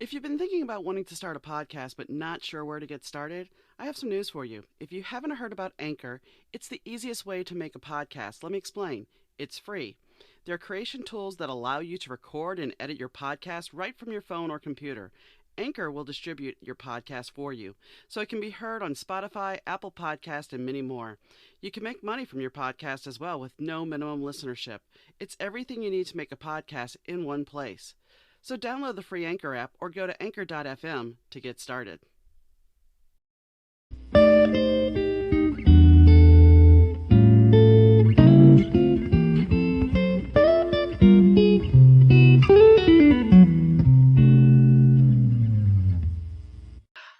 If you've been thinking about wanting to start a podcast but not sure where to get started, I have some news for you. If you haven't heard about Anchor, it's the easiest way to make a podcast. Let me explain. It's free. There are creation tools that allow you to record and edit your podcast right from your phone or computer. Anchor will distribute your podcast for you, so it can be heard on Spotify, Apple Podcast, and many more. You can make money from your podcast as well with no minimum listenership. It's everything you need to make a podcast in one place. So download the free Anchor app or go to anchor.fm to get started.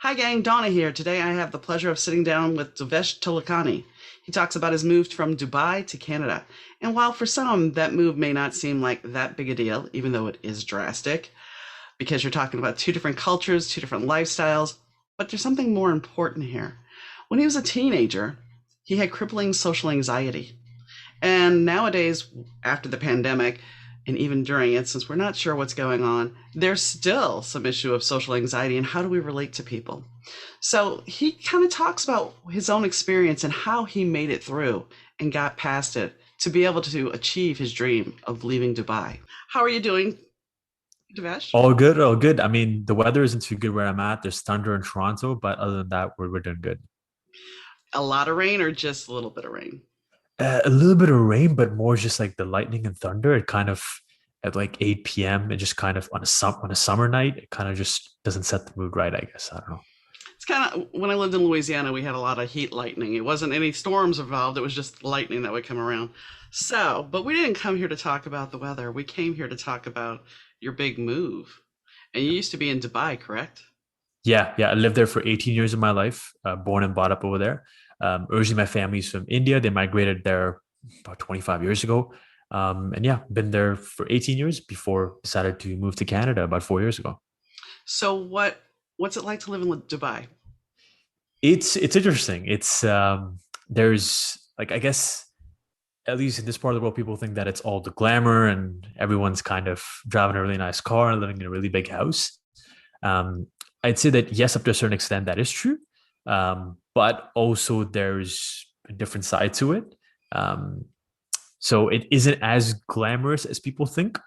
Hi gang, Donna here. Today I have the pleasure of sitting down with Devesh Tilokani. He talks about his move from Dubai to Canada. And while for some that move may not seem like that big a deal, even though it is drastic, because you're talking about two different cultures, two different lifestyles, but there's something more important here. When he was a teenager, he had crippling social anxiety. And nowadays, after the pandemic, and even during it, since we're not sure what's going on, there's still some issue of social anxiety and how do we relate to people. So he kind of talks about his own experience and how he made it through and got past it to be able to achieve his dream of leaving Dubai. How are you doing, Devesh? All good, all good. I mean, the weather isn't too good where I'm at. There's thunder in Toronto, but other than that, we're doing good. A lot of rain or just a little bit of rain? A little bit of rain, but more just like the lightning and thunder. It kind of at like 8 p.m. It just kind of on a summer night, it kind of just doesn't set the mood right, I guess. I don't know. It's kind of, when I lived in Louisiana, we had a lot of heat lightning. It wasn't any storms involved, it was just lightning that would come around. So, but we didn't come here to talk about the weather. We came here to talk about your big move. And you used to be in Dubai, correct? Yeah. I lived there for 18 years of my life, born and brought up over there. Originally, my family's from India. They migrated there about 25 years ago. And yeah, been there for 18 years before decided to move to Canada about 4 years ago. So what's it like to live in Dubai? It's interesting. It's there's like I guess at least in this part of the world, people think that it's all the glamour and everyone's kind of driving a really nice car and living in a really big house. Um, I'd say that yes, up to a certain extent, that is true. But also there's a different side to it. Um, so it isn't as glamorous as people think.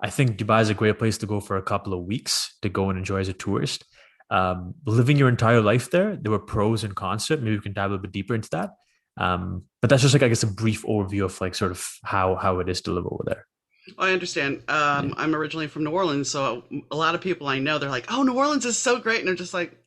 I think Dubai is a great place to go for a couple of weeks to go and enjoy as a tourist. Living your entire life there were pros and cons to it. Maybe we can dive a little bit deeper into that. But that's just like I guess a brief overview of like sort of how it is to live over there. I understand. Yeah. I'm originally from New Orleans, so a lot of people I know, they're like, "Oh, New Orleans is so great," and they're just like,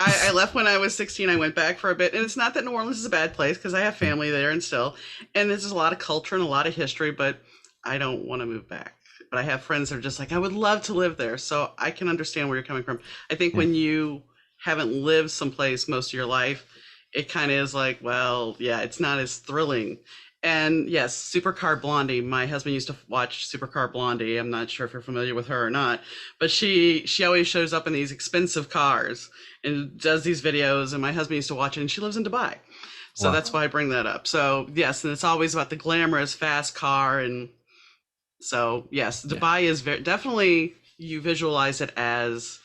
I left when I was 16. I went back for a bit, and it's not that New Orleans is a bad place because I have family there and still, and there's a lot of culture and a lot of history, but I don't want to move back. But I have friends that are just like, I would love to live there, so I can understand where you're coming from. I think Yeah. when you haven't lived someplace most of your life, it kind of is like, well, yeah, it's not as thrilling. And yes, Supercar Blondie. My husband used to watch Supercar Blondie. I'm not sure if you're familiar with her or not, but she always shows up in these expensive cars and does these videos. And my husband used to watch it, and she lives in Dubai, so Wow. that's why I bring that up. So yes, and it's always about the glamorous fast car, and so yes, Yeah. Dubai is very definitely, you visualize it as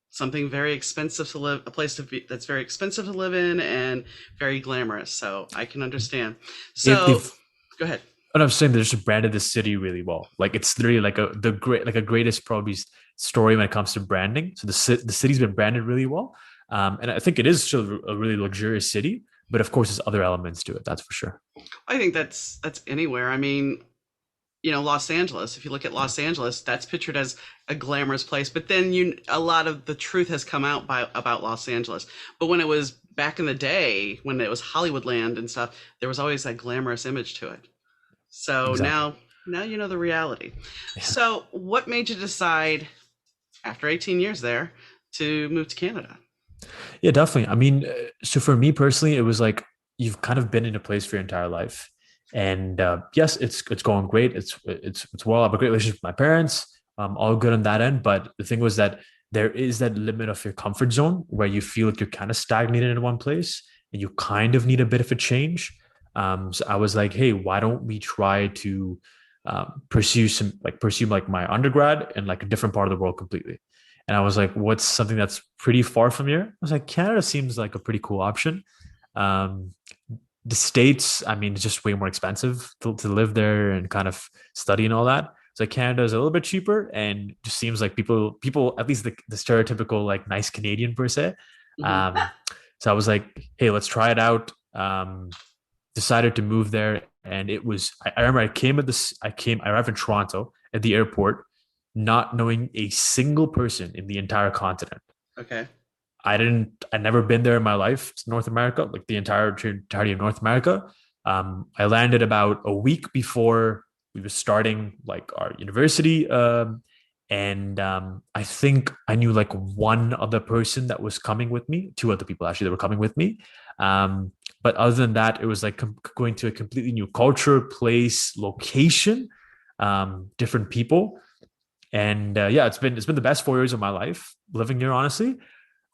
something very expensive to live, a place to be that's very expensive to live in and very glamorous. So I can understand. So They've go ahead. and I'm saying they just branded the city really well. Like it's literally like a greatest probably story when it comes to branding. So the city's been branded really well, and I think it is still a really luxurious city. But of course, there's other elements to it. That's for sure. I think that's anywhere. I mean, Los Angeles. If you look at Los Angeles, that's pictured as a glamorous place, but then a lot of the truth has come out about Los Angeles. But when it was back in the day, when it was Hollywoodland and stuff, there was always that glamorous image to it. So Exactly. now you know the reality. Yeah. So what made you decide after 18 years there to move to Canada? Yeah, definitely. I mean, so for me personally, it was like you've kind of been in a place for your entire life, and yes, it's going great. It's well. I have a great relationship with my parents. All good on that end. But the thing was that there is that limit of your comfort zone where you feel like you're kind of stagnated in one place, and you kind of need a bit of a change. So I was like, hey, why don't we try to pursue like my undergrad in like a different part of the world completely. And I was like, what's something that's pretty far from here? I was like, Canada seems like a pretty cool option. Um, the States, I mean, it's just way more expensive to live there and kind of study and all that. So Canada is a little bit cheaper and just seems like people at least the stereotypical like nice Canadian per se. Hmm. Um, so I was like, hey, let's try it out. Decided to move there, and it was. I remember I arrived in Toronto at the airport, not knowing a single person in the entire continent. Okay. I'd never been there in my life. It's North America, like the entirety of North America. I landed about a week before we were starting like our university. And I think I knew like one other person that was coming with me, two other people actually that were coming with me. Um, but other than that, it was like going to a completely new culture, place, location, different people. And yeah, it's been the best 4 years of my life living here, honestly.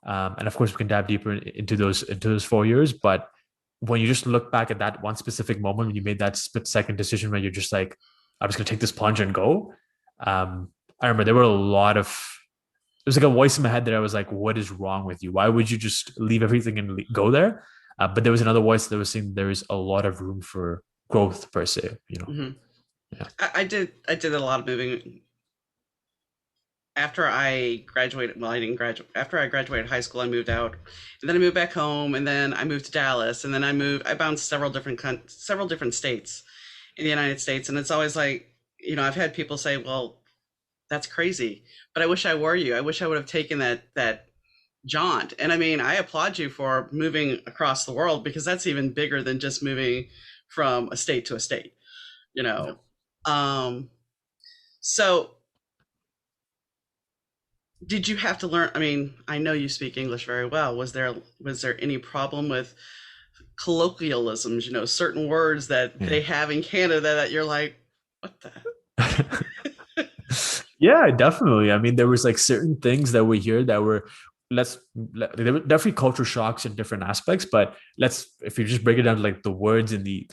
And of course, we can dive deeper into those 4 years. But when you just look back at that one specific moment when you made that split second decision where you're just like, I'm just gonna take this plunge and go. Um, I remember there were a lot of there's like a voice in my head that I was like, what is wrong with you? Why would you just leave everything and go there? But there was another voice that was saying there is a lot of room for growth per se. Hmm. Yeah. I did a lot of moving after I graduated. Well, I didn't graduate. After I graduated high school, I moved out, and then I moved back home, and then I moved to Dallas, and then I bounced several different states in the United States, and it's always like, I've had people say, "Well, that's crazy," but I wish I were you. I wish I would have taken that jaunt. And I mean, I applaud you for moving across the world because that's even bigger than just moving from a state to a state, you Yeah. know. Um, so did you have to learn? I mean, I know you speak English very well. Was there any problem with colloquialisms, certain words that Yeah. they have in Canada that you're like, what the? Yeah, definitely. I mean, there was like certain things that we hear that were there were definitely culture shocks in different aspects, but if you just break it down to like the words and the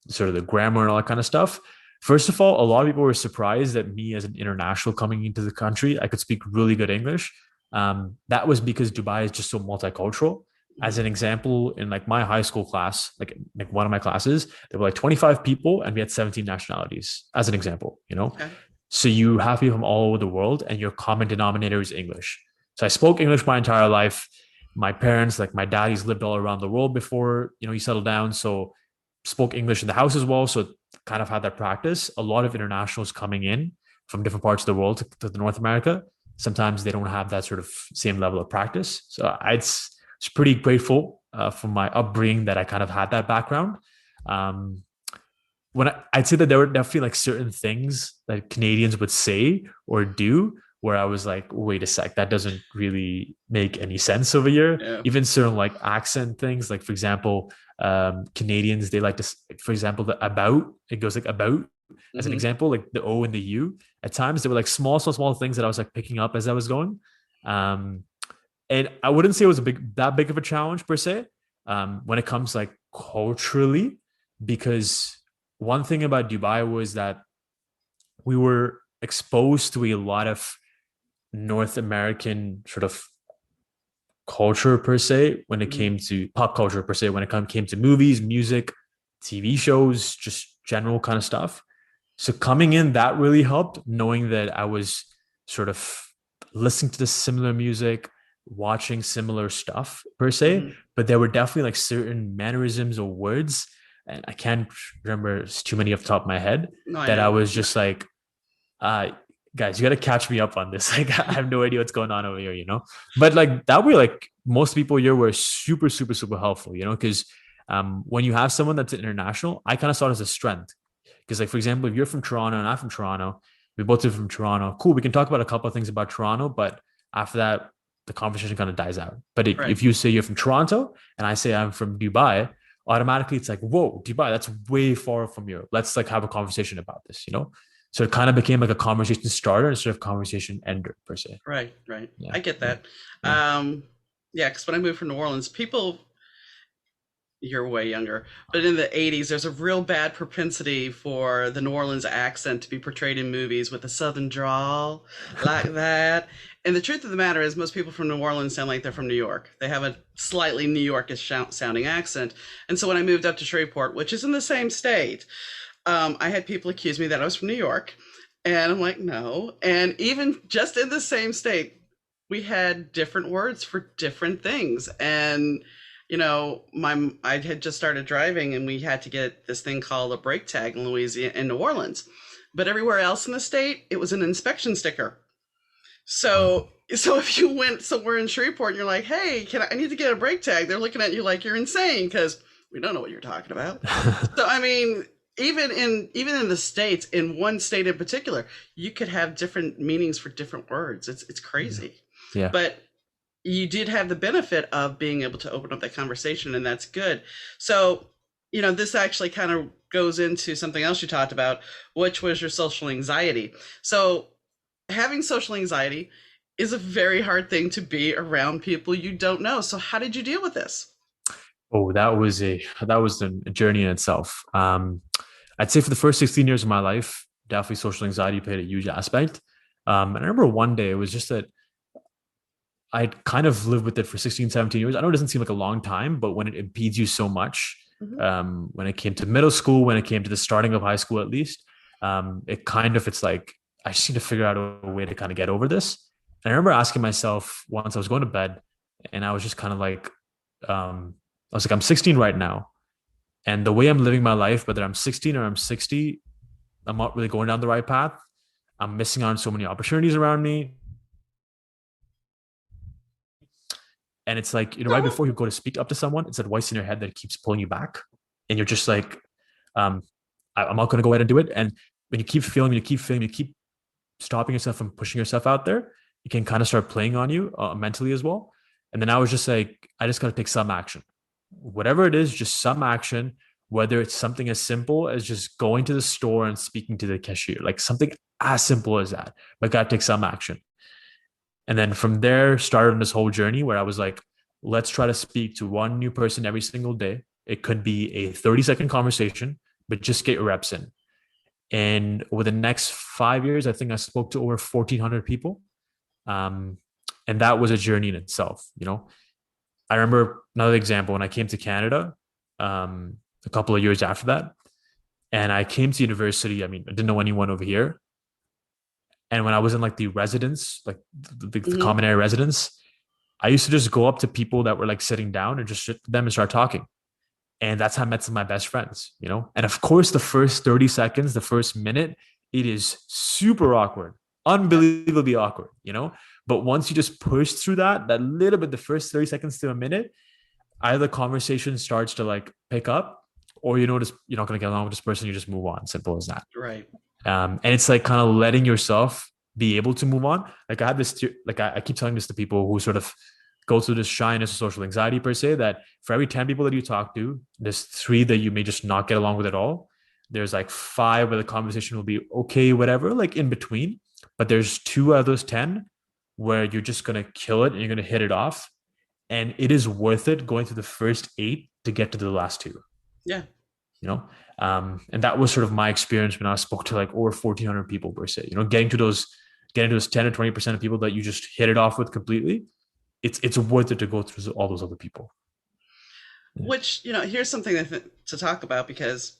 sort of the grammar and all that kind of stuff. First of all, a lot of people were surprised that me as an international coming into the country, I could speak really good English. That was because Dubai is just so multicultural. As Mhm. an example, in like my high school class, like one of my classes, there were like 25 people and we had 17 nationalities, as an example, Okay. so you have people from all over the world, and your common denominator is English. So I spoke English my entire life. My parents, like my dad, he's lived all around the world before he settled down. So spoke English in the house as well. So kind of had that practice. A lot of internationals coming in from different parts of the world to North America. Sometimes they don't have that sort of same level of practice. So it's pretty grateful for my upbringing that I kind of had that background. Um, I'd say that there were definitely like certain things that Canadians would say or do where I was like, wait a sec, that doesn't really make any sense over here. Yeah. Even certain like accent things, like for example, Canadians they like to, for example, the about it goes like about as an Hmm. example, like the O and the U. At times there were like small things that I was like picking up as I was going. Um, and I wouldn't say it was that big of a challenge per se when it comes like culturally, because one thing about Dubai was that we were exposed to a lot of North American sort of culture per se when it Hmm. came to pop culture per se when it came to movies, music, TV shows, just general kind of stuff. So coming in, that really helped, knowing that I was sort of listening to the similar music, watching similar stuff per se, Hmm. but there were definitely like certain mannerisms or words, and I can't remember too many off the top of my head, No, I that I know. was just like, uh, guys, you got to catch me up on this. Like, I have no idea what's going on over here. But like that way, like most people here were super, super, super helpful, because when you have someone that's international, I kind of saw it as a strength. Because, like, for example, if you're from Toronto and I'm from Toronto, we both are from Toronto. Cool, we can talk about a couple of things about Toronto, but after that, the conversation kind of dies out. But Right. if you say you're from Toronto and I say I'm from Dubai, automatically it's like, whoa, Dubai, that's way far from you. Let's like have a conversation about this. So it kind of became like a conversation starter instead of conversation ender per se. Right. Right. Yeah, I get yeah, that. yeah, Yeah, because when I moved from New Orleans, people You're way younger. But in the 80s, there's a real bad propensity for the New Orleans accent to be portrayed in movies with a southern drawl like that. And the truth of the matter is, most people from New Orleans sound like they're from New York. They have a slightly New Yorkish sounding accent. And so when I moved up to Shreveport, which is in the same state, I had people accuse me that I was from New York. And I'm like, no. And even just in the same state, we had different words for different things. And my I had just started driving, and we had to get this thing called a brake tag in Louisiana, in New Orleans. But everywhere else in the state, it was an inspection sticker. So if you went somewhere in Shreveport and you're like, "Hey, I need to get a brake tag?" They're looking at you like you're insane because we don't know what you're talking about. So I mean, even in the states, in one state in particular, you could have different meanings for different words. It's crazy. Yeah. But you did have the benefit of being able to open up that conversation, and that's good. So, this actually kind of goes into something else you talked about, which was your social anxiety. So, having social anxiety is a very hard thing to be around people you don't know. So, how did you deal with this? Oh, that was a journey in itself. I'd say for the first 16 years of my life, definitely social anxiety played a huge aspect. And I remember one day it was just that I'd kind of lived with it for 16, 17 years. I know it doesn't seem like a long time, but when it impedes you so much, Mm-hmm. when it came to middle school, when it came to the starting of high school, at least, it's like, I just need to figure out a way to kind of get over this. And I remember asking myself once I was going to bed, and I was just kind of like, I was like, I'm 16 right now. And the way I'm living my life, whether I'm 16 or I'm 60, I'm not really going down the right path. I'm missing out on so many opportunities around me. And it's like, right before you go to speak up to someone, it's that voice in your head that keeps pulling you back. And you're just like, um, I'm not going to go ahead and do it. And when you keep stopping yourself from pushing yourself out there, you can kind of start playing on you mentally as well. And then I was just like, I just got to take some action. Whatever it is, just some action, whether it's something as simple as just going to the store and speaking to the cashier, like something as simple as that, but got to take some action. And then from there started this whole journey where I was like, let's try to speak to one new person every single day. It could be a 30-second conversation, but just get your reps in. And over the next 5 years, I think I spoke to over 1,400 people. Um, and that was a journey in itself. I remember another example when I came to Canada a couple of years after that. And I came to university. I mean, I didn't know anyone over here. And when I was in like the residence, like the Mm-hmm. common area residence, I used to just go up to people that were like sitting down and just sit with them and start talking. And that's how I met some of my best friends. And of course, the first 30 seconds, the first minute, it is super awkward, Yep. unbelievably awkward. But once you just push through that little bit, the first 30 seconds to a minute, either the conversation starts to like pick up, or you notice you're not going to get along with this person, you just move on. Simple as that. Right. And it's like kind of letting yourself be able to move on. Like I have this, like I keep telling this to people who sort of go through this shyness or social anxiety per se, that for every 10 people that you talk to, there's 3 that you may just not get along with at all. There's like 5 where the conversation will be okay, whatever, like in between. But there's 2 out of those 10 where you're just going to kill it and you're going to hit it off. And it is worth it going through the first 8 to get to the last 2, Yeah. you know? And that was sort of my experience when I spoke to like over 1,400 people per se, getting to those 10 or 20% of people that you just hit it off with completely. It's worth it to go through all those other people. Yeah. Which, here's something to talk about, because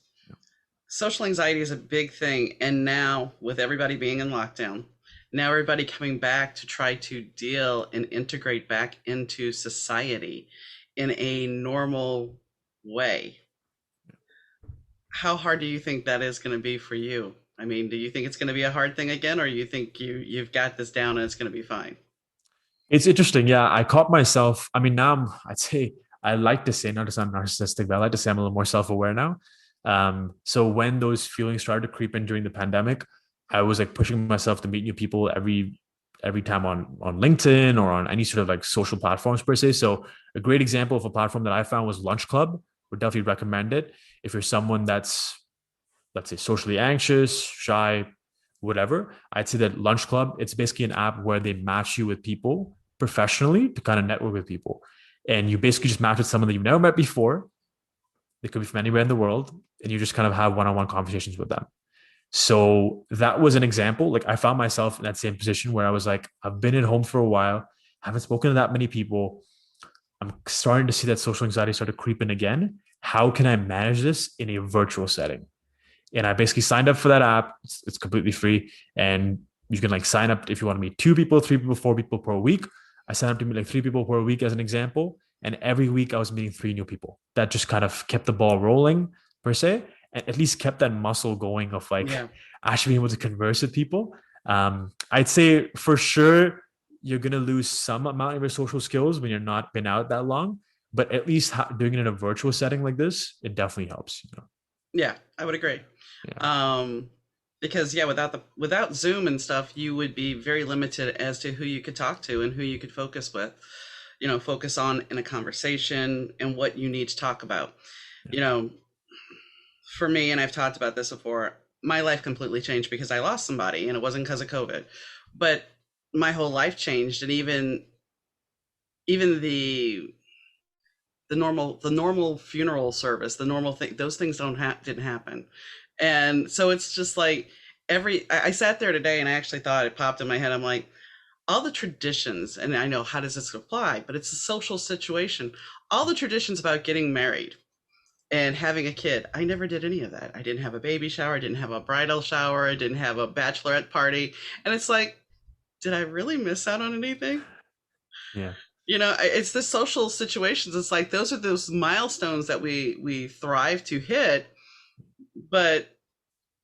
social anxiety is a big thing. And now, with everybody being in lockdown, now everybody coming back to try to deal and integrate back into society in a normal way. How hard do you think that is going to be for you? I mean, do you think it's going to be a hard thing again, or you think you've got this down and it's going to be fine? It's interesting. Yeah, I caught myself. I mean, now I'd say I like to say, not to sound narcissistic, but I like to say I'm a little more self-aware now. So when those feelings started to creep in during the pandemic, I was like pushing myself to meet new people every time on LinkedIn or on any sort of like social platforms per se. So a great example of a platform that I found was Lunch Club. Would definitely recommend it if you're someone that's, let's say, socially anxious, shy, whatever. I'd say that Lunch Club, it's basically an app where they match you with people professionally to kind of network with people. And you basically just match with someone that you've never met before. They could be from anywhere in the world, and you just kind of have one-on-one conversations with them. So that was an example. Like I found myself in that same position where I was like, I've been at home for a while, haven't spoken to that many people. I'm starting to see that social anxiety start to creep in again. How can I manage this in a virtual setting? And I basically signed up for that app. It's completely free, and you can like sign up if you want to meet 2 people, 3 people, 4 people per week. I signed up to meet like 3 people per week as an example, and every week I was meeting 3 new people. That just kind of kept the ball rolling per se, and at least kept that muscle going of like Yeah. actually being able to converse with people. I'd say for sure you're gonna lose some amount of your social skills when you're not been out that long, but at least doing it in a virtual setting like this, it definitely helps. Yeah, I would agree. Yeah. Um, because yeah, without Zoom and stuff, you would be very limited as to who you could talk to and who you could focus with. Focus on in a conversation and what you need to talk about. Yeah. You know, for me, and I've talked about this before, my life completely changed because I lost somebody, and it wasn't because of COVID, but my whole life changed, and even the normal funeral service, the normal thing, those things didn't happen. And so it's just like I sat there today and I actually thought, it popped in my head, I'm like, all the traditions, and I know how does this apply, but it's a social situation. All the traditions about getting married and having a kid, I never did any of that. I didn't have a baby shower, I didn't have a bridal shower, I didn't have a bachelorette party. And it's like, did I really miss out on anything? Yeah. It's the social situations. It's like those are those milestones that we thrive to hit, but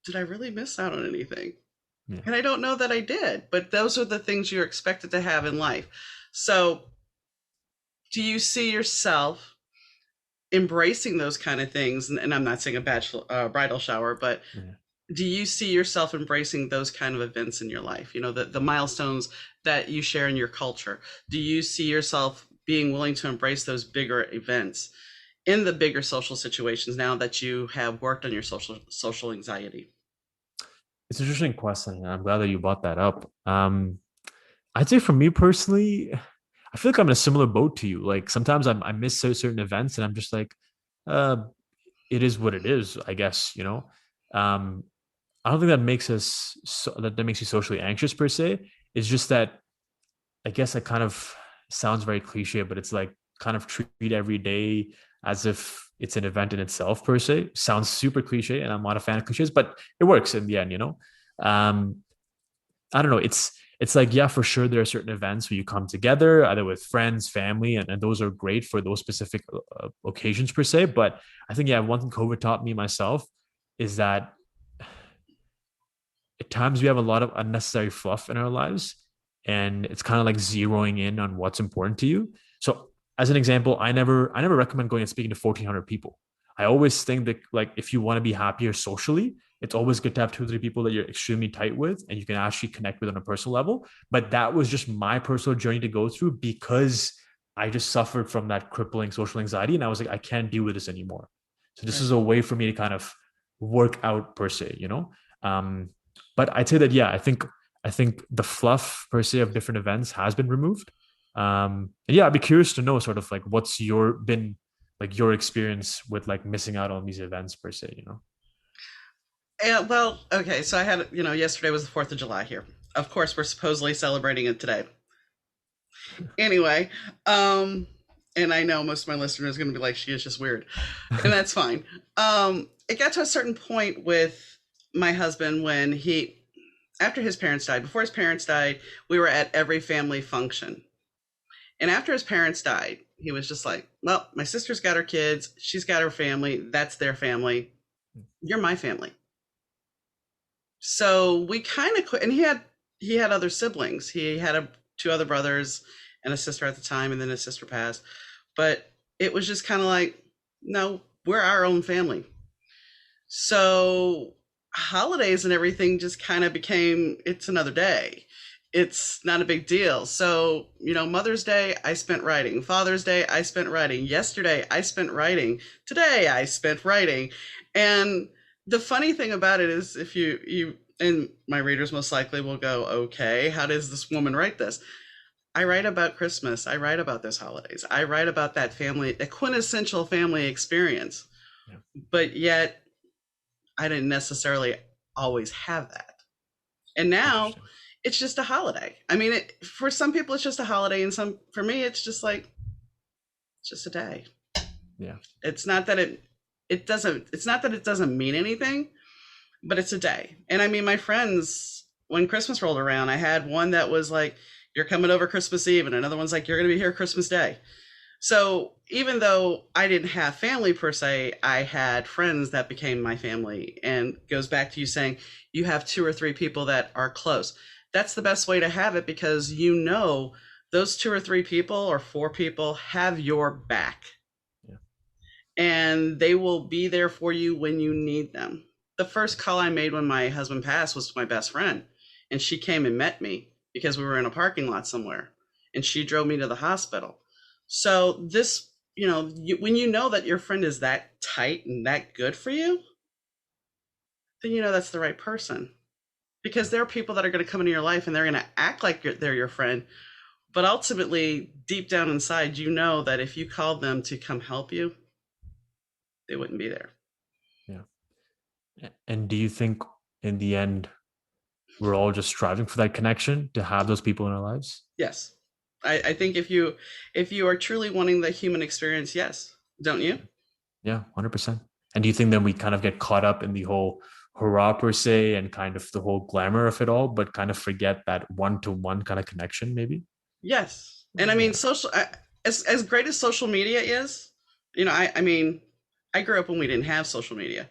did I really miss out on anything? Yeah. And I don't know that I did, but those are the things you're expected to have in life. So, do you see yourself embracing those kind of things? And I'm not saying a bridal shower, but Yeah. do you see yourself embracing those kind of events in your life? The milestones that you share in your culture. Do you see yourself being willing to embrace those bigger events in the bigger social situations now that you have worked on your social anxiety? It's an interesting question, and I'm glad that you brought that up. I'd say for me personally, I feel like I'm in a similar boat to you. Like sometimes I miss certain events, and I'm just like, uh, it is what it is, I guess. Um, I don't think that makes that makes you socially anxious per se. It's just that I guess it kind of sounds very cliche, but it's like kind of treat every day as if it's an event in itself per se. Sounds super cliche, and I'm not a fan of cliches, but it works in the end. Um, I don't know. It's like, yeah, for sure there are certain events where you come together either with friends, family, and those are great for those specific occasions per se. But I think, yeah, one thing COVID taught me myself is that at times we have a lot of unnecessary fluff in our lives, and it's kind of like zeroing in on what's important to you. So as an example, I never recommend going and speaking to 1,400 people. I always think that like if you want to be happier socially, it's always good to have 2 or 3 people that you're extremely tight with and you can actually connect with on a personal level. But that was just my personal journey to go through because I just suffered from that crippling social anxiety, and I was like, I can't deal with this anymore. So this Right. is a way for me to kind of work out per se. um, but I'd say that, yeah, I think the fluff per se of different events has been removed. And yeah, I'd be curious to know sort of like what's your experience with like missing out on these events per se. Well, okay, so I had, yesterday was the 4th of July here. Of course, we're supposedly celebrating it today. Anyway, and I know most of my listeners are going to be like, she is just weird, and that's fine. It got to a certain point with my husband when after his parents died, before his parents died, we were at every family function. And after his parents died, he was just like, well, my sister's got her kids, she's got her family, that's their family. You're my family. So we kind of quit, and he had other siblings. He had 2 other brothers and a sister at the time, and then his sister passed. But it was just kind of like, no, we're our own family. So holidays and everything just kind of became, it's another day. It's not a big deal. So, Mother's Day, I spent writing. Father's Day, I spent writing. Yesterday, I spent writing. Today, I spent writing. And the funny thing about it is, if you and my readers most likely will go, okay, how does this woman write this? I write about Christmas. I write about those holidays. I write about that family, a quintessential family experience. Yeah. but yet I didn't necessarily always have that. And now Interesting. it's just a holiday. I mean, for some people it's just a holiday, and for me it's just like it's just a day. Yeah. It's not that it's not that it doesn't mean anything, but it's a day. And I mean, my friends, when Christmas rolled around, I had one that was like, "You're coming over Christmas Eve," and another one's like, "You're going to be here Christmas Day." So even though I didn't have family per se, I had friends that became my family. And goes back to you saying you have two or three people that are close. That's the best way to have it, because you know those two or three people or four people have your back, Yeah. and they will be there for you when you need them. The first call I made when my husband passed was to my best friend, and she came and met me because we were in a parking lot somewhere, and she drove me to the hospital. So this, when you know that your friend is that tight and that good for you, then you know that's the right person. Because there are people that are going to come into your life and they're going to act like they're your friend, but ultimately, deep down inside, you know that if you called them to come help you, they wouldn't be there. Yeah. And do you think in the end we're all just striving for that connection to have those people in our lives? Yes. I think if you are truly wanting the human experience, yes. Don't you? Yeah, 100%. And do you think then we kind of get caught up in the whole hurrah per se and kind of the whole glamour of it all, but kind of forget that one-to-one kind of connection, maybe? Yes. And I mean, Yeah. as great as social media is, I mean, I grew up when we didn't have social media.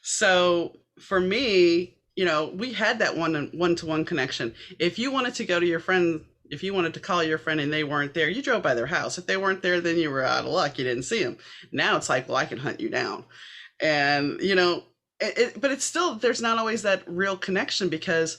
So for me, we had that one to one connection. If you wanted to go to your friend, if you wanted to call your friend and they weren't there, you drove by their house. If they weren't there, then you were out of luck. You didn't see them. Now it's like, well, I can hunt you down. And, but it's still, there's not always that real connection, because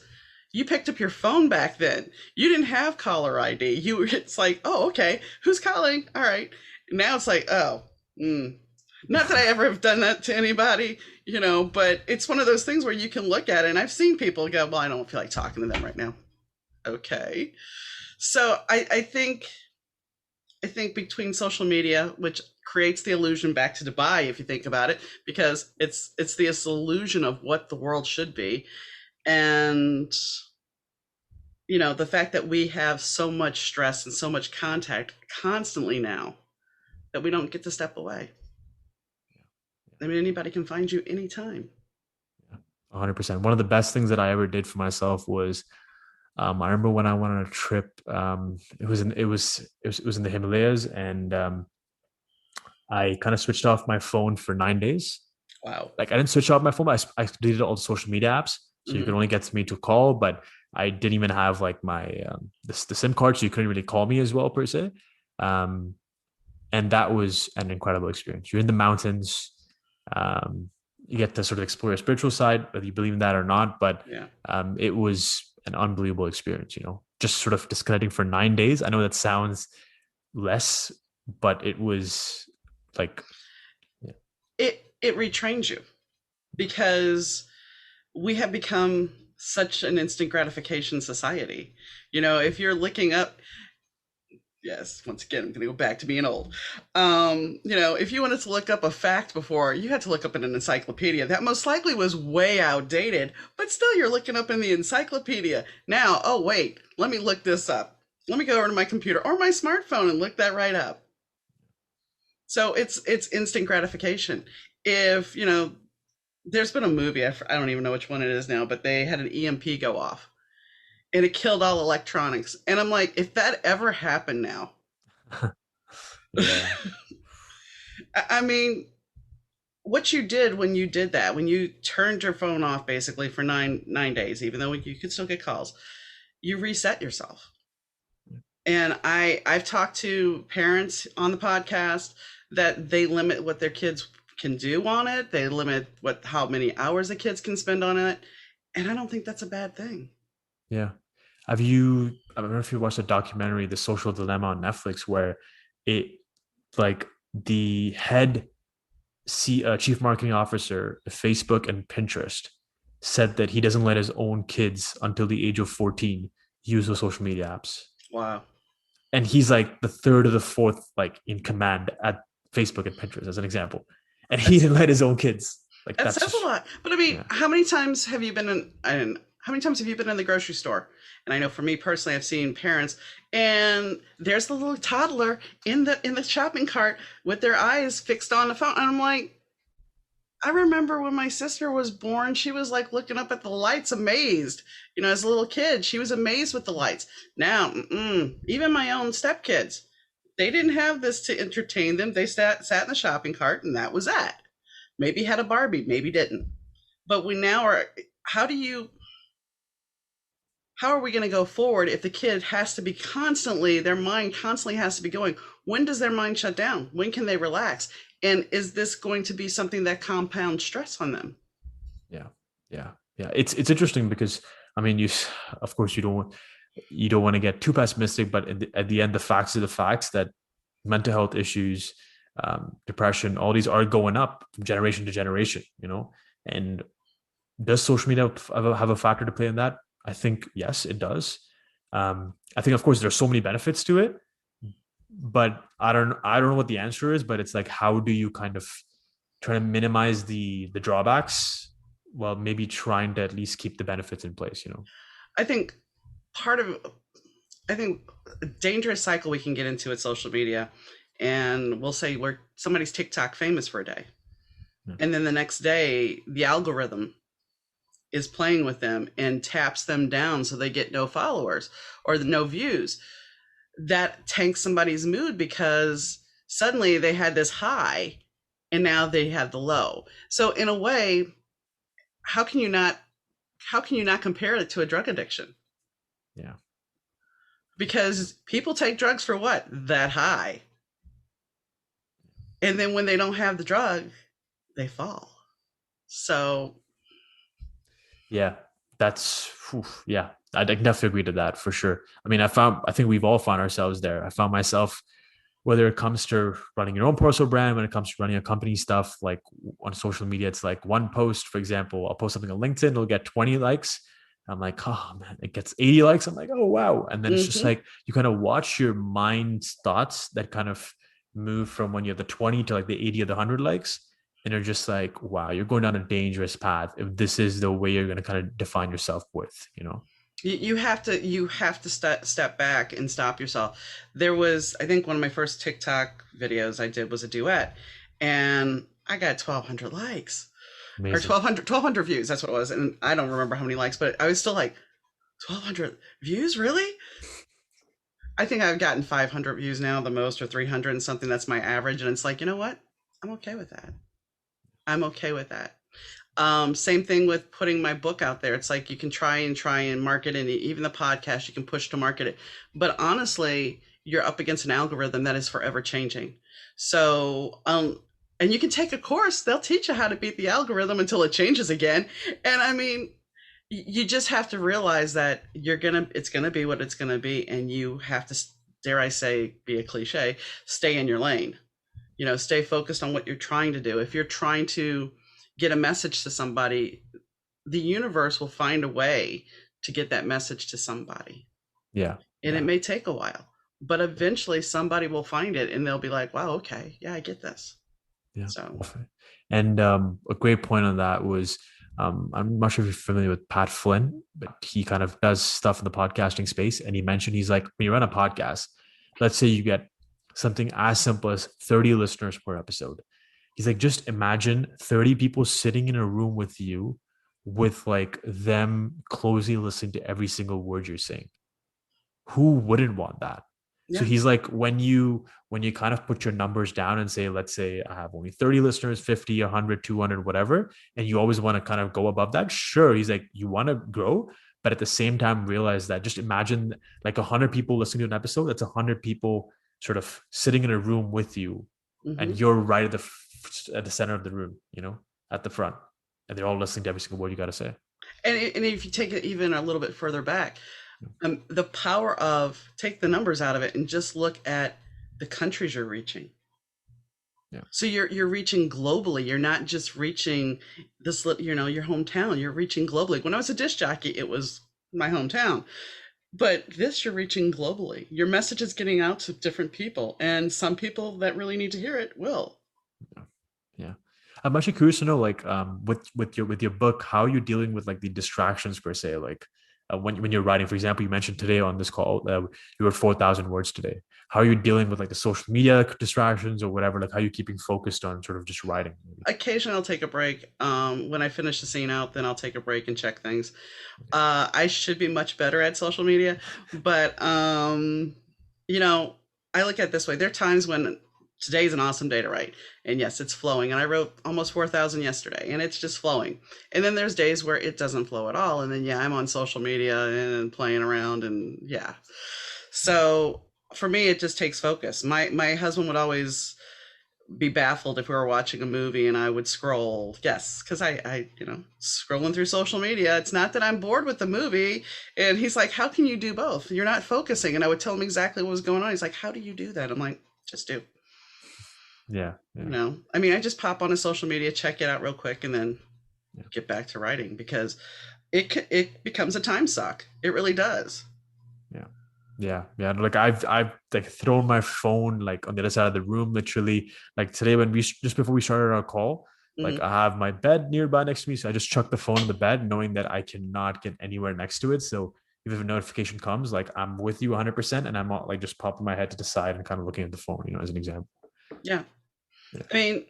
you picked up your phone back then. You didn't have caller ID. It's like, oh, okay, who's calling? All right. Now it's like, oh, not that I ever have done that to anybody, but it's one of those things where you can look at it, and I've seen people go, well, I don't feel like talking to them right now. Okay. So I think between social media, which creates the illusion back to Dubai, if you think about it, because it's the illusion of what the world should be, and the fact that we have so much stress and so much contact constantly now that we don't get to step away. I mean, anybody can find you anytime. 100%. One of the best things that I ever did for myself was I remember when I went on a trip. It was in the Himalayas, and I kind of switched off my phone for 9 days. Wow. Like I didn't switch off my phone, but I deleted all the social media apps, so you could Mm-hmm. only get to me to call. But I didn't even have like my the SIM card, so you couldn't really call me as well per se. Um, and that was an incredible experience. You're in the mountains. Um, you get to sort of explore your spiritual side, whether you believe in that or not. But Yeah. it was an unbelievable experience. Just sort of disconnecting for 9 days. I know that sounds less, but it was like, yeah. It retrains you, because we have become such an instant gratification society. If you're looking up, yes, once again, I'm going to go back to being old. If you wanted to look up a fact before, you had to look up in an encyclopedia. That most likely was way outdated, but still you're looking up in the encyclopedia. Now, oh, wait, let me look this up. Let me go over to my computer or my smartphone and look that right up. So it's instant gratification. If, there's been a movie, I don't even know which one it is now, but they had an EMP go off and it killed all electronics. And I'm like, if that ever happened now, Yeah. I mean, what you did when you did that, when you turned your phone off basically for nine days, even though you could still get calls, you reset yourself. And I've talked to parents on the podcast that they limit what their kids can do on it. They limit how many hours the kids can spend on it. And I don't think that's a bad thing. Yeah. I don't know if you watched the documentary, The Social Dilemma on Netflix, where it, like, the head chief marketing officer of Facebook and Pinterest said that he doesn't let his own kids until the age of 14 use those social media apps. Wow. And he's like the third or the fourth, like, in command at Facebook and Pinterest, as an example. and he That's didn't let his own kids. Like that that's says a just lot. But I mean, yeah. how many times have you been in? And how many times have you been in the grocery store? And I know for me personally, I've seen parents, and there's the little toddler in the shopping cart with their eyes fixed on the phone, and I'm like, I remember when my sister was born, she was like looking up at the lights, amazed. As a little kid, she was amazed with the lights. Now, even my own stepkids, they didn't have this to entertain them. They sat in the shopping cart, and that was that. Maybe had a Barbie, maybe didn't. But we now are. How do you? How are we going to go forward if the kid has to be constantly, their mind constantly has to be going? When does their mind shut down? When can they relax? And is this going to be something that compounds stress on them? Yeah, yeah. It's interesting because I mean, of course you don't want to get too pessimistic, but at the end, the facts are the facts that mental health issues, depression, all these are going up from generation to generation. And does social media have a factor to play in that? I think yes, it does. I think, of course, there's so many benefits to it, but I don't know what the answer is. But it's like, how do you kind of try to minimize the drawbacks while maybe trying to at least keep the benefits in place? I think part of, I think a dangerous cycle we can get into with social media, and we'll say where somebody's TikTok famous for a day, Yeah. and then the next day the algorithm is playing with them and taps them down so they get no followers or no views. That tanks somebody's mood because suddenly they had this high and now they have the low. So in a way, how can you not compare it to a drug addiction? Yeah. Because people take drugs for what? That high. And then when they don't have the drug, they fall. So Yeah, that's yeah. I definitely agree to that for sure. I mean, I think we've all found ourselves there. I found myself, whether it comes to running your own personal brand, when it comes to running a company stuff, like on social media, it's like one post, for example, I'll post something on LinkedIn, it'll get 20 likes. I'm like, oh man, it gets 80 likes. I'm like, oh wow. And then it's just mhm. like you kind of watch your mind's thoughts that kind of move from when you have the 20 to like the 80 or the 100 likes. And you're just like, wow, you're going down a dangerous path if this is the way you're going to kind of define yourself with. You have to step back and stop yourself. There was, I think, one of my first TikTok videos I did was a duet, and I got 1,200 likes or Amazing. 1,200 views. That's what it was, and I don't remember how many likes, but I was still like, 1,200 views, really? I think I've gotten 500 views now, the most, or 300 and something. That's my average, and it's like, you know what? I'm okay with that. I'm okay with that. Same thing with putting my book out there. It's like you can try and market it, and even the podcast you can push to market it. But honestly, you're up against an algorithm that is forever changing. So, and you can take a course, they'll teach you how to beat the algorithm until it changes again. And I mean, you just have to realize that it's gonna be what it's gonna be, and you have to, dare I say, be a cliche, stay in your lane. Stay focused on what you're trying to do. If you're trying to get a message to somebody, the universe will find a way to get that message to somebody. Yeah. And it Yeah. may take a while, but eventually somebody will find it and they'll be like, wow, okay, yeah, I get this. Yeah. So, And a great point on that was I'm not sure if you're familiar with Pat Flynn, but he kind of does stuff in the podcasting space. And he mentioned, he's like, when you run a podcast, let's say you get something as simple as 30 listeners per episode. He's like, just imagine 30 people sitting in a room with you with like them closely listening to every single word you're saying. Who wouldn't want that? So yeah. he's like, when you kind of put your numbers down and say, let's say I have only 30 listeners, 50, 100, 200, whatever, and you always want to kind of go above that. Sure. He's like, you want to grow, but at the same time, realize that just imagine like 100 people listening to an episode. That's 100 people sort of sitting in a room with you, Hmm. and you're right at the center of the room, at the front, and they're all listening to every single word you got to say. And if you take it even a little bit further back, the power of, take the numbers out of it and just look at the countries you're reaching. Yeah. So you're reaching globally. You're not just reaching your hometown. You're reaching globally. When I was a disc jockey, it was my hometown. But this, you're reaching globally. Your message is getting out to different people, and some people that really need to hear it will. Yeah. I'm actually curious to know, like, with your book, how you're dealing with like the distractions per se, like when you're writing. For example, you mentioned today on this call you wrote 4,000 words today. How are you dealing with like the social media distractions or whatever? Like, how are you keeping focused on sort of just writing? Occasionally, I'll take a break. When I finish the scene out, then I'll take a break and check things. I should be much better at social media, but you know, I look at it this way. There are times when today's an awesome day to write, and yes, it's flowing. And I wrote almost 4,000 yesterday, and it's just flowing. And then there's days where it doesn't flow at all, and then yeah, I'm on social media and playing around, and yeah. So for me, it just takes focus. My husband would always be baffled if we were watching a movie and I would scroll. Yes, because scrolling through social media. It's not that I'm bored with the movie. And he's like, how can you do both? You're not focusing. And I would tell him exactly what was going on. He's like, how do you do that? I'm like, just do. Yeah, yeah, I mean, I just pop on a social media, check it out real quick, and then yeah, get back to writing because it becomes a time suck. It really does. yeah. Yeah, yeah. Like I've like thrown my phone like on the other side of the room, literally. Like today, when we just before we started our call, like Hmm. I have my bed nearby next to me, so I just chuck the phone in the bed, knowing that I cannot get anywhere next to it. So if a notification comes, like I'm with you 100%, and I'm not like just popping my head to the side and kind of looking at the phone, as an example. Yeah. Yeah. I mean,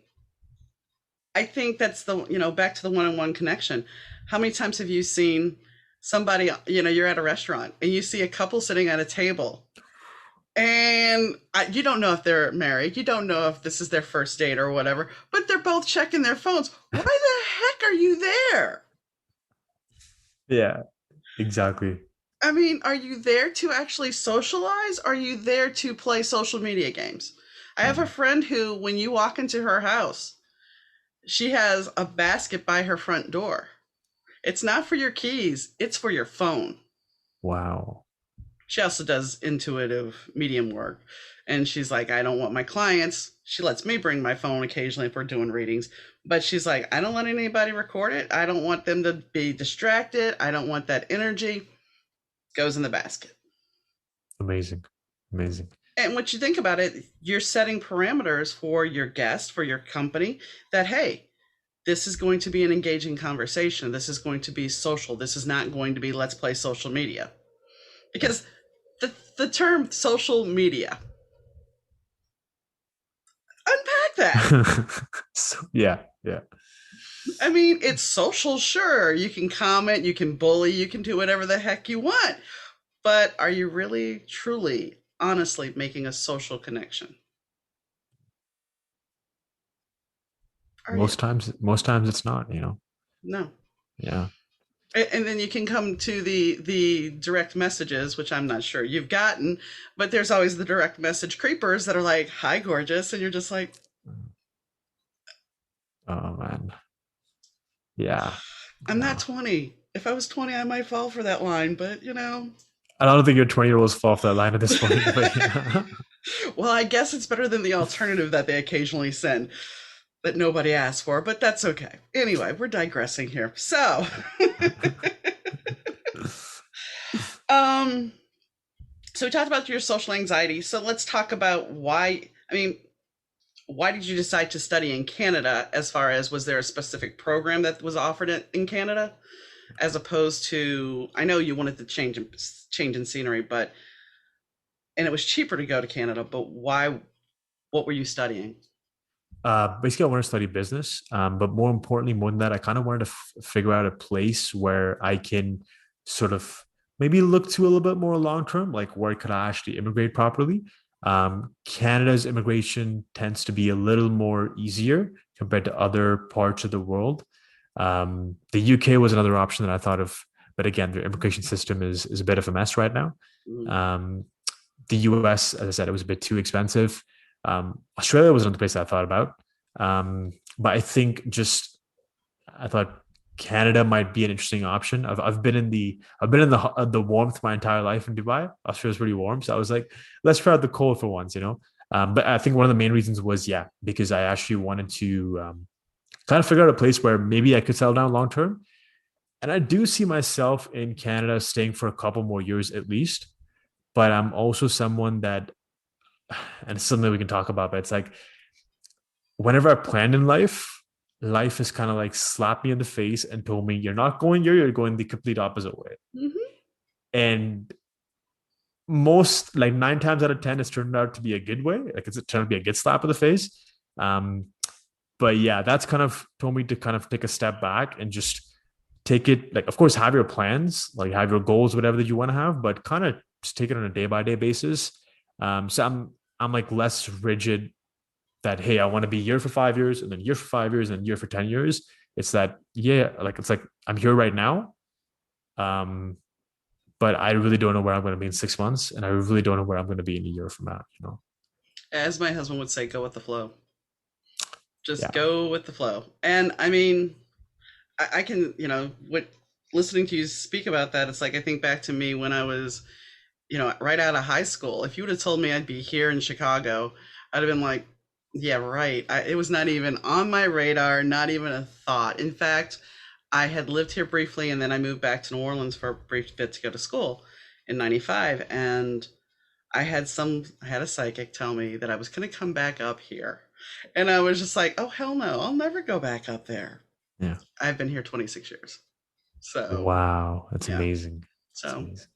I think that's back to the one-on-one connection. How many times have you seen somebody, you're at a restaurant and you see a couple sitting at a table and you don't know if they're married, you don't know if this is their first date or whatever, but they're both checking their phones. Why the heck are you there? Yeah, exactly. I mean, are you there to actually socialize? Are you there to play social media games? I have a Mm. friend who, when you walk into her house, she has a basket by her front door. It's not for your keys, it's for your phone. Wow. She also does intuitive medium work. And she's like, I don't want my clients. She lets me bring my phone occasionally if we're doing readings. But she's like, I don't let anybody record it. I don't want them to be distracted. I don't want that energy. Goes in the basket. Amazing. Amazing. And what you think about it, you're setting parameters for your guest, for your company, that, hey, this is going to be an engaging conversation. This is going to be social. This is not going to be let's play social media. Yeah. Because the term social media, unpack that. So, yeah, yeah. I mean, it's social, sure. You can comment, you can bully, you can do whatever the heck you want. But are you really, truly, honestly making a social connection? Are you? Most times it's not. No. Yeah. And then you can come to the direct messages, which I'm not sure you've gotten, but there's always the direct message creepers that are like, "Hi, gorgeous," and you're just like, Oh man. Yeah. "I'm not No. 20. If I was 20, I might fall for that line, but you know." I don't think your 20-year-olds fall off that line at this point, but yeah. Well, I guess it's better than the alternative that they occasionally send that nobody asked for, but that's okay. Anyway, we're digressing here. So, um, so we talked about your social anxiety. So let's talk about why. I mean, why did you decide to study in Canada? As far as, was there a specific program that was offered in Canada, as opposed to, I know you wanted to change in scenery, but and it was cheaper to go to Canada, but why? What were you studying? Basically, I want to study business, but more importantly, more than that, I kind of wanted to figure out a place where I can sort of maybe look to a little bit more long term, like where could I actually immigrate properly. Canada's immigration tends to be a little more easier compared to other parts of the world. The UK was another option that I thought of, but again, their immigration system is a bit of a mess right now. Mm. Um, the US, as I said, it was a bit too expensive. Australia was another place I thought about, but I think just I thought Canada might be an interesting option. I've been in the warmth my entire life in Dubai. Australia's pretty warm, so I was like, let's try out the cold for once. But I think one of the main reasons was because I actually wanted to kind of figure out a place where maybe I could settle down long term. And I do see myself in Canada staying for a couple more years at least. But I'm also someone that, and it's something we can talk about, but it's like whenever I plan in life, life has kind of like slapped me in the face and told me, you're not going here, you're going the complete opposite way. Hmm. And most, like 9 times out of 10, it's turned out to be a good way. Like it's turned out to be a good slap in the face. Um, but yeah, that's kind of told me to kind of take a step back and just take it, like, of course, have your plans, like have your goals, whatever that you want to have, but kind of just take it on a day by day basis. So I'm like less rigid that, hey, I want to be here for 5 years and then here for 5 years and here for 10 years. It's that, yeah, like it's like I'm here right now. Um, but I really don't know where I'm going to be in 6 months, and I really don't know where I'm going to be in a year from now. You know? As my husband would say, go with the flow. Just Yeah, go with the flow. And I mean, I can, what listening to you speak about that, it's like I think back to me when I was, right out of high school. If you would have told me I'd be here in Chicago, I'd have been like, yeah, right. It was not even on my radar, not even a thought. In fact, I had lived here briefly and then I moved back to New Orleans for a brief bit to go to school in 95. And I had a psychic tell me that I was going to come back up here. And I was just like, oh, hell no, I'll never go back up there. yeah. I've been here 26 years. So, Wow, that's yeah. amazing. That's So, amazing.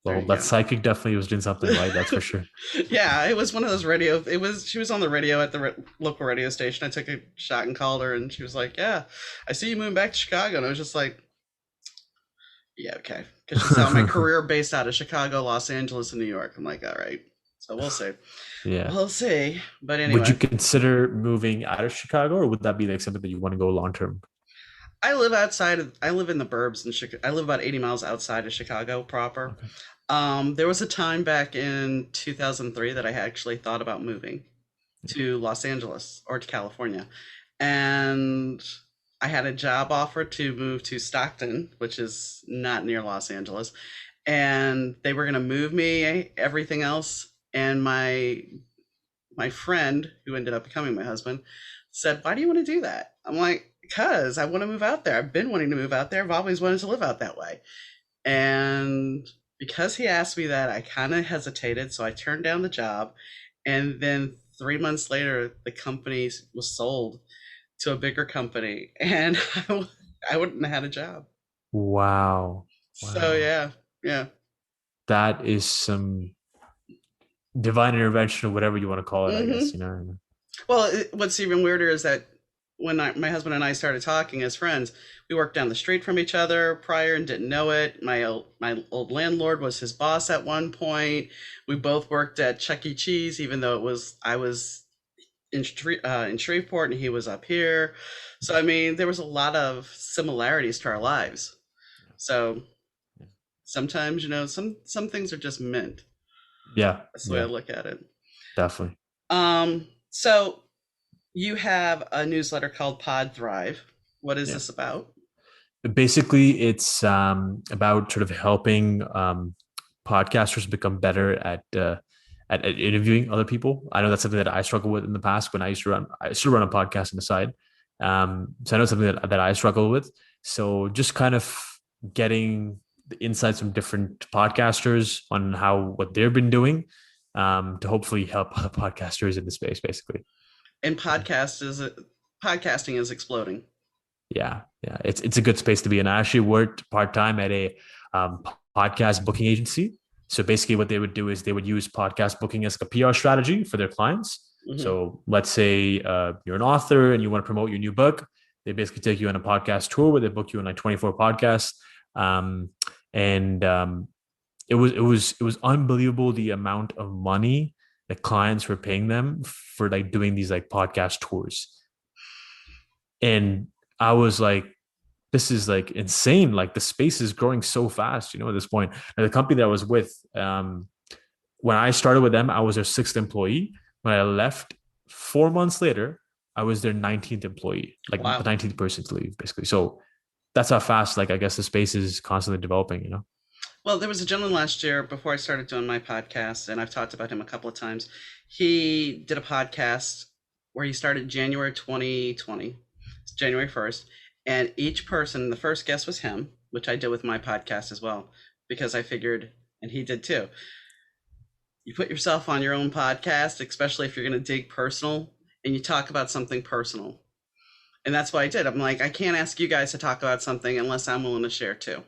there Well, you that go. psychic definitely was doing something right. That's for sure. Yeah, it was one of those radio. She was on the radio at the local radio station. I took a shot and called her, and she was like, "Yeah, I see you moving back to Chicago." And I was just like, "Yeah, okay." Because she saw my career based out of Chicago, Los Angeles, and New York. I'm like, "All right." So we'll see. Yeah. We'll see. But Would you anyway, consider moving out of Chicago, or would that be like something that you want to go long term? I live in the burbs in Chicago. I live about 80 miles outside of Chicago proper. Okay. There was a time back in 2003 that I actually thought about moving to Los Angeles or to California. And I had a job offer to move to Stockton, which is not near Los Angeles. And they were going to move me everything else. And my friend, who ended up becoming my husband, said, "Why do you want to do that?" I'm like, "Because I want to move out there. I've been wanting to move out there. I've always wanted to live out that way." And because he asked me that, I kind of hesitated. So I turned down the job. And then 3 months later, the company was sold to a bigger company. And I wouldn't have had a job. Wow. So, Wow. yeah, yeah. That is some divine intervention or whatever you want to call it, I guess, Hmm. you know? Well, what's even weirder is that when my husband and I started talking as friends, we worked down the street from each other prior and didn't know it. My old landlord was his boss at one point. We both worked at Chuck E. Cheese, even though I was in Shreveport and he was up here. So I mean, there was a lot of similarities to our lives. So Yeah. sometimes, some things are just meant. Yeah. That's the way I Yeah. look at it. Definitely. So you have a newsletter called Pod Thrive. What is Yeah. this about? Basically, it's about sort of helping podcasters become better at interviewing other people. I know that's something that I struggled with in the past when I used to run a podcast on the side. So I know something that I struggle with. So just kind of getting the insights from different podcasters on what they've been doing to hopefully help other podcasters in the space, basically. And podcasting is exploding. Yeah, yeah, it's a good space to be in. I actually worked part time at a um, podcast booking agency. So basically, what they would do is they would use podcast booking as like a PR strategy for their clients. Hmm. So let's say you're an author and you want to promote your new book. They basically take you on a podcast tour where they book you on like 24 podcasts, um, and it was unbelievable the amount of money that clients were paying them for like doing these like podcast tours. And I was like, this is like insane. Like the space is growing so fast, at this point. And the company that I was with, when I started with them, I was their sixth employee. When I left 4 months later, I was their 19th employee, like the Wow. 19th person to leave, basically. So that's how fast, like, I guess the space is constantly developing. Well, there was a gentleman last year before I started doing my podcast, and I've talked about him a couple of times. He did a podcast where he started January 2020, January 1st, and each person, the first guest was him, which I did with my podcast as well, because I figured, and he did too, you put yourself on your own podcast, especially if you're going to dig personal and you talk about something personal. And that's what I did. I'm like, I can't ask you guys to talk about something unless I'm willing to share too.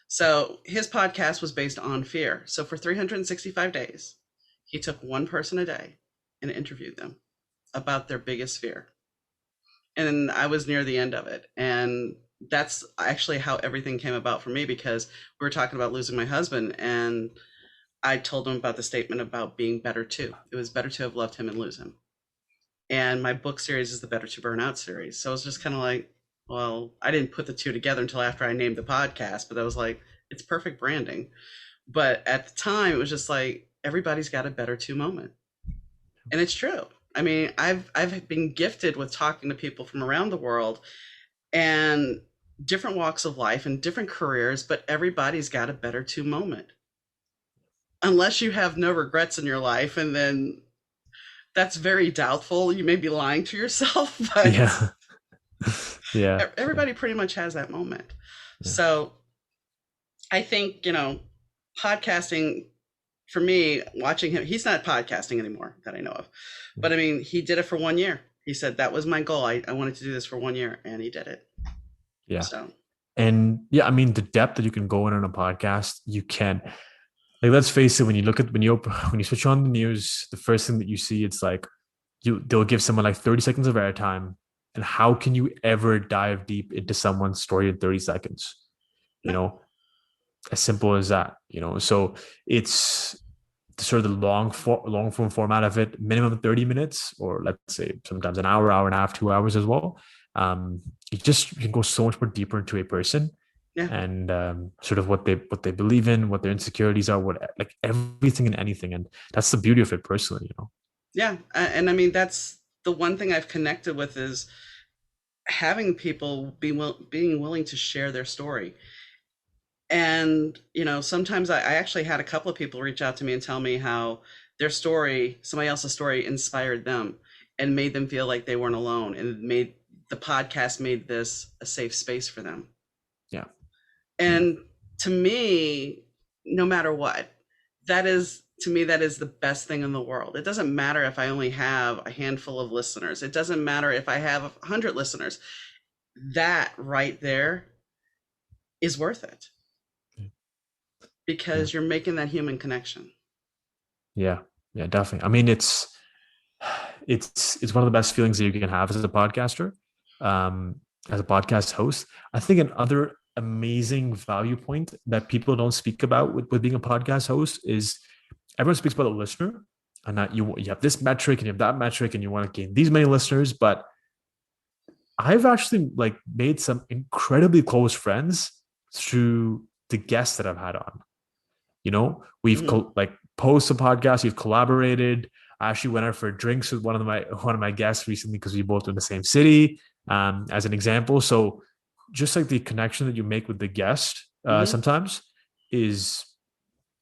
So his podcast was based on fear. So for 365 days, he took one person a day and interviewed them about their biggest fear. And I was near the end of it. And that's actually how everything came about for me, because we were talking about losing my husband, and I told him about the statement about being better to. It was better to have loved him and lose him. And my book series is the Better to Burn Out series. So it was just kind of like, well, I didn't put the two together until after I named the podcast, but I was like, it's perfect branding. But at the time, it was just like, everybody's got a better to moment. And it's true. I mean, I've been gifted with talking to people from around the world and different walks of life and different careers, but everybody's got a better to moment. Unless you have no regrets in your life, and then that's very doubtful. You may be lying to yourself, but Yeah. Yeah. everybody pretty much has that moment. Yeah. So I think, podcasting, for me, watching him, he's not podcasting anymore that I know of. But I mean, he did it for 1 year. He said, that was my goal. I wanted to do this for 1 year, and he did it. Yeah. So. And yeah, I mean, the depth that you can go in on a podcast, you can, like, let's face it, when you switch on the news, the first thing that you see, it's like, they'll give someone like 30 seconds of airtime. And how can you ever dive deep into someone's story in 30 seconds? As simple as that, so it's sort of the long form format of it, minimum 30 minutes, or let's say sometimes an hour and a half, 2 hours as well. You can go so much more deeper into a person. Yeah. And sort of what they believe in, what their insecurities are, like everything and anything. And that's the beauty of it personally, Yeah. And I mean, that's the one thing I've connected with, is having people being willing to share their story. And, sometimes I actually had a couple of people reach out to me and tell me how their story, somebody else's story, inspired them and made them feel like they weren't alone, and made the podcast made this a safe space for them. Yeah. And to me, no matter what, that is the best thing in the world. It doesn't matter if I only have a handful of listeners. It doesn't matter if I have 100 listeners. That right there is worth it. Because you're making that human connection. Yeah, definitely. I mean, it's one of the best feelings that you can have as a podcaster, as a podcast host. I think another amazing value point that people don't speak about with being a podcast host is, everyone speaks about the listener, and that you have this metric and you have that metric and you want to gain these many listeners. But I've actually made some incredibly close friends through the guests that I've had on. We've post a podcast, we've collaborated. I actually went out for drinks with one of my guests recently, because we both in the same city, as an example. So just like the connection that you make with the guest sometimes is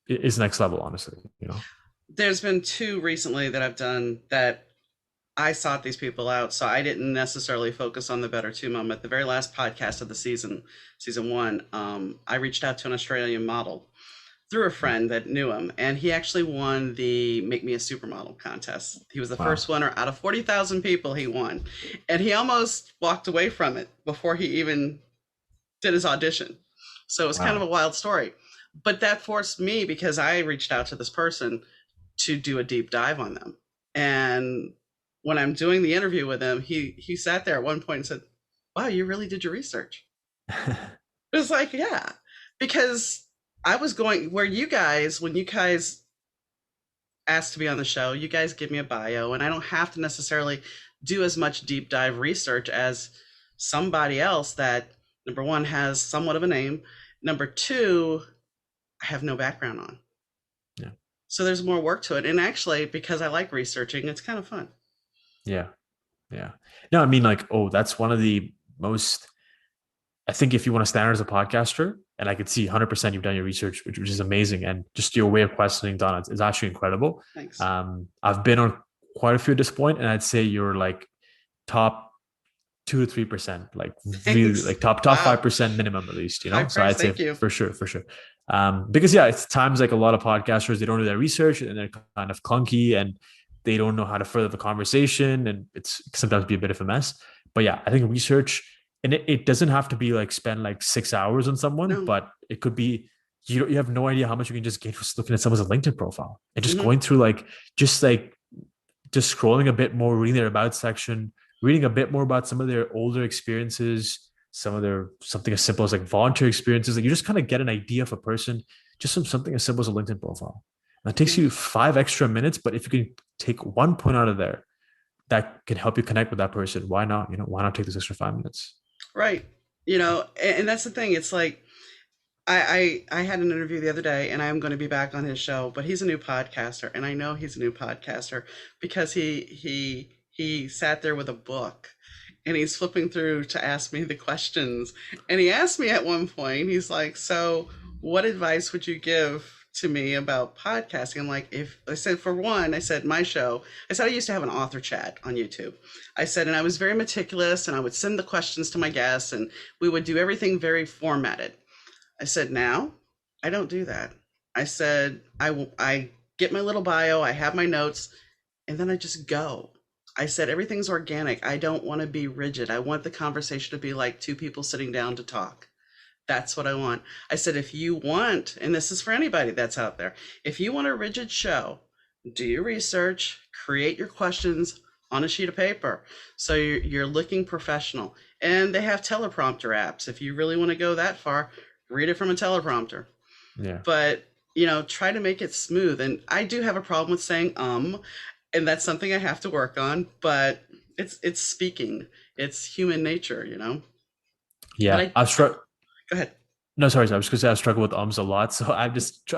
next level, honestly. There's been 2 recently that I've done that I sought these people out, so I didn't necessarily focus on the better to moment. The very last podcast of the season 1, I reached out to an Australian model through a friend that knew him, and he actually won the Make Me a Supermodel contest. He was the first winner out of 40,000 people. He won, and he almost walked away from it before he even did his audition. So it was kind of a wild story, but that forced me, because I reached out to this person, to do a deep dive on them. And when I'm doing the interview with him, he sat there at one point and said, "Wow, you really did your research." It was like, yeah, because I was going where you guys, when you guys asked to be on the show, you guys give me a bio, and I don't have to necessarily do as much deep dive research as somebody else that, number one, has somewhat of a name. Number two, I have no background on. Yeah. So there's more work to it. And actually, because I like researching, it's kind of fun. Yeah. Yeah. No, I mean, that's one of the most, I think, if you want to stand out as a podcaster, and I could see 100% you've done your research, which is amazing. And just your way of questioning Donna is actually incredible. Thanks. I've been on quite a few at this point, and I'd say you're top 2 to 3%, really top 5% minimum at least, So I'd say for sure. Because it's times a lot of podcasters, they don't do their research, and they're kind of clunky, and they don't know how to further the conversation, and it's sometimes be a bit of a mess. But yeah, I think research, and it doesn't have to be like spend like 6 hours on someone, No. but it could be you have no idea how much you can just gain just looking at someone's LinkedIn profile and just Hmm. going through just like just scrolling a bit more, reading their about section, reading a bit more about some of their older experiences, some of their something as simple as like volunteer experiences. Like you just kind of get an idea of a person just from something as simple as a LinkedIn profile. And that takes Yeah. you 5 extra minutes, but if you can take one point out of there that can help you connect with that person, why not? Why not take this extra 5 minutes? Right. And that's the thing. It's like I had an interview the other day, and I'm going to be back on his show, but he's a new podcaster, and I know he's a new podcaster because he sat there with a book, and he's flipping through to ask me the questions. And he asked me at one point, he's like, "So, what advice would you give to me about podcasting?" I'm like, if I said, for one, I said my show, I said I used to have an author chat on YouTube. I said, and I was very meticulous, and I would send the questions to my guests, and we would do everything very formatted. I said, now I don't do that. I said, I get my little bio, I have my notes, and then I just go. I said, everything's organic. I don't want to be rigid. I want the conversation to be like two people sitting down to talk. That's what I want. I said, if you want, and this is for anybody that's out there, if you want a rigid show, do your research, create your questions on a sheet of paper. So you're looking professional. And they have teleprompter apps. If you really want to go that far, read it from a teleprompter. Yeah. But, try to make it smooth. And I do have a problem with saying, and that's something I have to work on, but it's speaking. It's human nature. But Yeah. I've struck. go ahead. No, sorry. I was going to say I struggle with ums a lot. So I just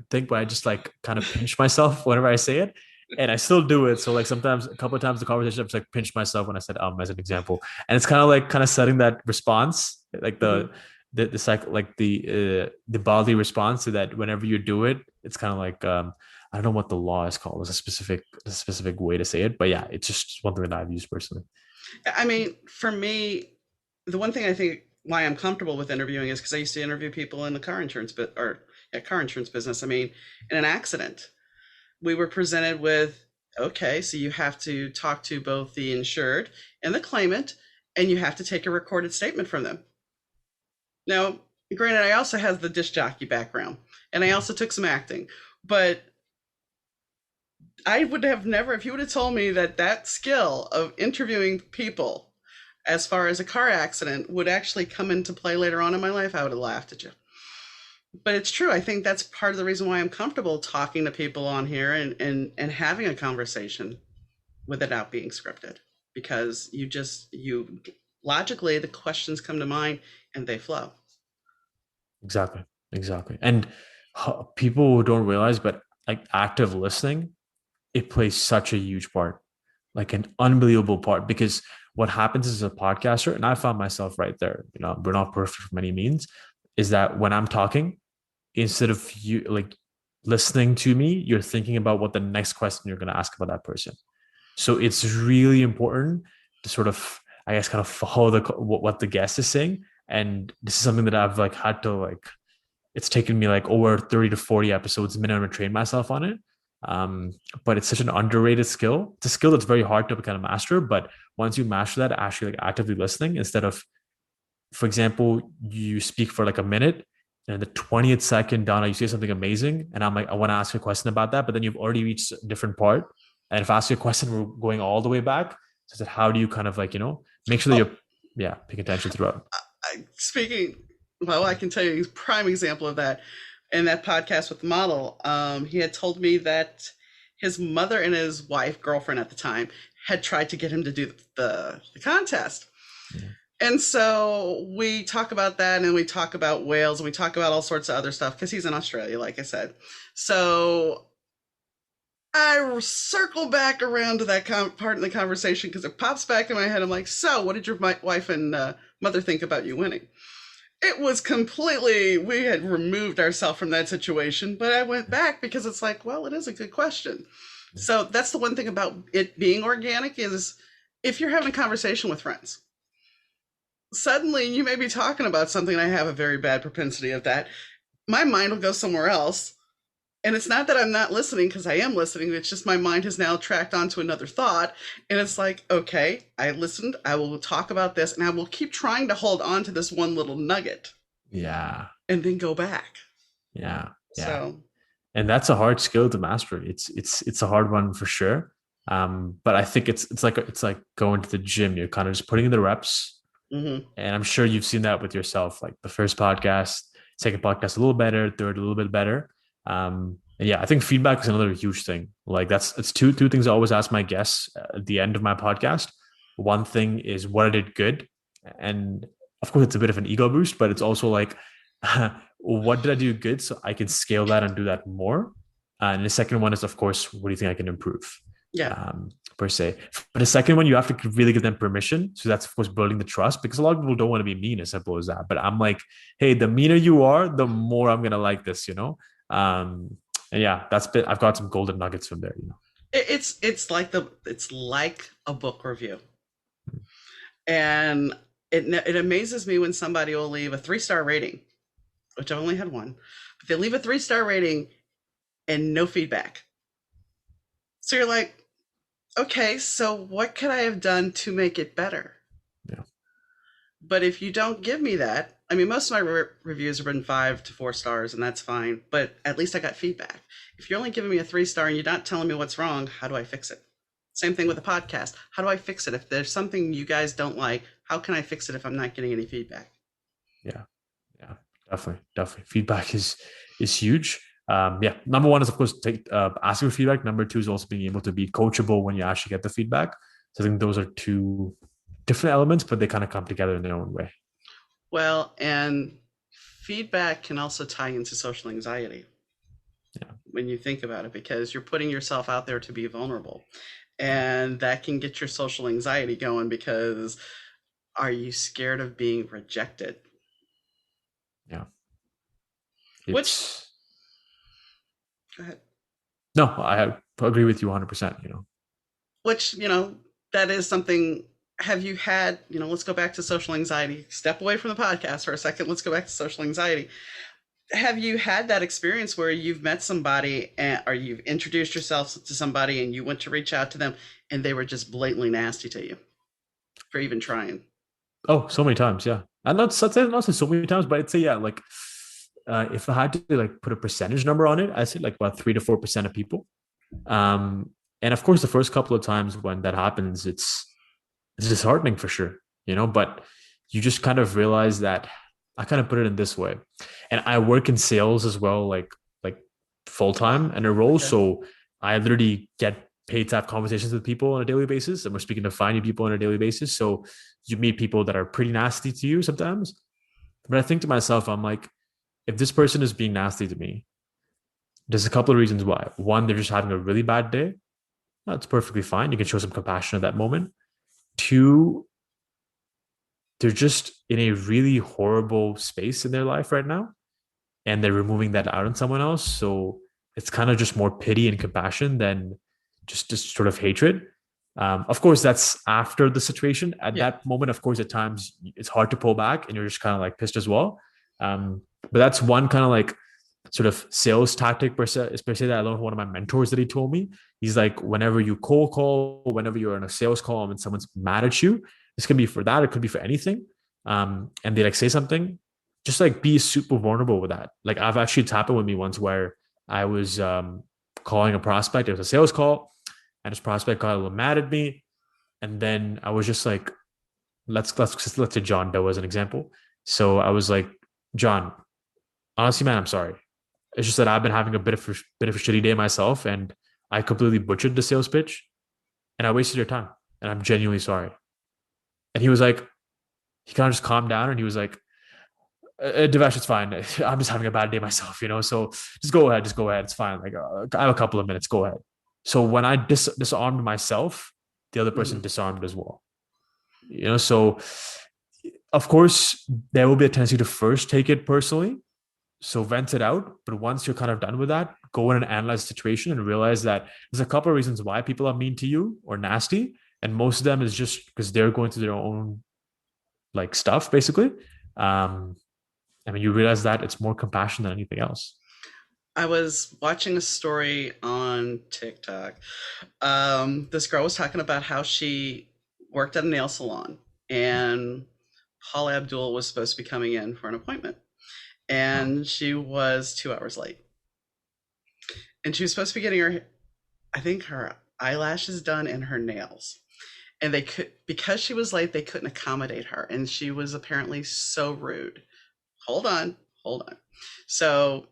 think, but I just like kind of pinch myself whenever I say it. And I still do it. So like sometimes, a couple of times the conversation, I just like pinch myself when I said as an example. And it's kind of setting that response, like Hmm. the cycle, like the bodily response to that whenever you do it, it's kind of like, I don't know what the law is called. There's a specific way to say it, but yeah, it's just one thing that I've used personally. I mean, for me, the one thing I think why I'm comfortable with interviewing is because I used to interview people in the car insurance car insurance business. I mean, in an accident, we were presented with, okay, so you have to talk to both the insured and the claimant, and you have to take a recorded statement from them. Now, granted, I also have the disc jockey background, and I also took some acting, but I would have never, if you would have told me that that skill of interviewing people as far as a car accident would actually come into play later on in my life, I would have laughed at you. But it's true. I think that's part of the reason why I'm comfortable talking to people on here and having a conversation without being scripted, because you logically, the questions come to mind and they flow. Exactly. Exactly. And people don't realize, but like active listening, it plays such a huge part, like an unbelievable part. Because what happens as a podcaster, and I found myself right there, we're not perfect from any means, is that when I'm talking, instead of you like listening to me, you're thinking about what the next question you're going to ask about that person. So it's really important to sort of, I guess, kind of follow what the guest is saying. And this is something that I've like had to like, it's taken me like over 30 to 40 episodes minimum to train myself on it. Um, but it's such an underrated skill. It's a skill that's very hard to kind of master. But once you master that, actually like actively listening instead of, for example, you speak for like a minute and in the 20th second, Donna, you say something amazing. And I'm like, I want to ask you a question about that. But then you've already reached a different part. And if I ask you a question, we're going all the way back. So I said, how do you kind of like, make sure that Oh, you're, yeah, paying attention throughout? speaking, well, I can tell you a prime example of that. In that podcast with the model, he had told me that his mother and his wife, girlfriend at the time, had tried to get him to do the contest. Yeah. And so we talk about that, and we talk about whales, and we talk about all sorts of other stuff because he's in Australia, like I said. So I circle back around to that part in the conversation because it pops back in my head. I'm like, so what did your wife and mother think about you winning? It was completely, we had removed ourselves from that situation, but I went back because it's like, well, it is a good question. So that's the one thing about it being organic is if you're having a conversation with friends, suddenly you may be talking about something. I have a very bad propensity of that. My mind will go somewhere else. And it's not that I'm not listening, because I am listening. It's just my mind has now tracked onto another thought. And it's like, okay, I listened. I will talk about this, and I will keep trying to hold on to this one little nugget Yeah. and then go back. Yeah. Yeah. So, And that's a hard skill to master. It's a hard one for sure. But I think it's like going to the gym. You're kind of just putting in the reps, mhm. and I'm sure you've seen that with yourself. Like the first podcast, second podcast a little better, third a little bit better. And yeah, I think feedback is another huge thing. Like it's two things I always ask my guests at the end of my podcast. One thing is what I did good, and of course it's a bit of an ego boost, but it's also like what did I do good so I can scale that and do that more. And the second one is, of course, what do you think I can improve? Yeah. Per se. But the second one, you have to really give them permission. So that's, of course, building the trust, because a lot of people don't want to be mean, as simple as that. But I'm like, hey, the meaner you are, the more I'm going to like this, you know? And yeah, I've got some golden nuggets from there, you know? It's like a book review. And it amazes me when somebody will leave a 3-star rating, which I only had one, but they leave a 3-star rating and no feedback. So you're like, okay, so what could I have done to make it better? Yeah. But if you don't give me that, I mean, most of my reviews have been 5 to 4 stars, and that's fine. But at least I got feedback. If you're only giving me a 3-star and you're not telling me what's wrong, how do I fix it? Same thing with a podcast. How do I fix it? If there's something you guys don't like, how can I fix it if I'm not getting any feedback? Yeah. Yeah. Definitely. Feedback is huge. Yeah. Number one is, of course, asking for feedback. Number two is also being able to be coachable when you actually get the feedback. So I think those are two different elements, but they kind of come together in their own way. Well, and feedback can also tie into social anxiety. Yeah. When you think about it, because you're putting yourself out there to be vulnerable. And that can get your social anxiety going, because are you scared of being rejected? Yeah. Which, It's go ahead. No, I agree with you 100%, you know. Which, that is something. Have you had, let's go back to social anxiety. Step away from the podcast for a second. Let's go back to social anxiety. Have you had that experience where you've met somebody or you've introduced yourself to somebody and you went to reach out to them and they were just blatantly nasty to you for even trying? Oh, so many times, yeah. And not say so many times, but I'd say, yeah, like if I had to like put a percentage number on it, I'd say like about 3 to 4% of people. Um, and of course, the first couple of times when that happens, it's disheartening for sure, you know, but you just kind of realize that I kind of put it in this way. And I work in sales as well, like full time in a role. Okay. So I literally get paid to have conversations with people on a daily basis. And we're speaking to finding people on a daily basis. So you meet people that are pretty nasty to you sometimes. But I think to myself, I'm like, if this person is being nasty to me, there's a couple of reasons why. One, they're just having a really bad day. That's perfectly fine. You can show some compassion at that moment. Two, they're just in a really horrible space in their life right now, and they're removing that out on someone else. So it's kind of just more pity and compassion than just sort of hatred. Of course, that's after the situation. At Yeah. that moment, of course, at times it's hard to pull back, and you're just kind of like pissed as well. But that's one kind of like sort of sales tactic per se that I learned from one of my mentors that he told me. He's like, whenever you cold call, whenever you're on a sales call and someone's mad at you, this can be for that, it could be for anything. And they like say something, just like be super vulnerable with that. Like I've actually, it's happened with me once where I was calling a prospect. It was a sales call, and this prospect got a little mad at me. And then I was just like, let's say John Doe as an example. So I was like, John, honestly, man, I'm sorry. It's just that I've been having a bit of a shitty day myself, and I completely butchered the sales pitch, and I wasted your time, and I'm genuinely sorry. And he was like, he kind of just calmed down, and he was like, Devesh, it's fine. I'm just having a bad day myself, you know. So just go ahead, it's fine. Like I have a couple of minutes, go ahead. So when I disarmed myself, the other person Mhm. disarmed as well, you know. So of course there will be a tendency to first take it personally, so vent it out. But once you're kind of done with that, go in and analyze the situation and realize that there's a couple of reasons why people are mean to you or nasty. And most of them is just because they're going through their own like stuff, basically. I mean, you realize that it's more compassion than anything else. I was watching a story on TikTok. This girl was talking about how she worked at a nail salon, and Paula Abdul was supposed to be coming in for an appointment, Wow. and she was 2 hours late. And she was supposed to be getting her, I think, her eyelashes done and her nails. And they could, because she was late, they couldn't accommodate her, and she was apparently so rude. Hold on, hold on. So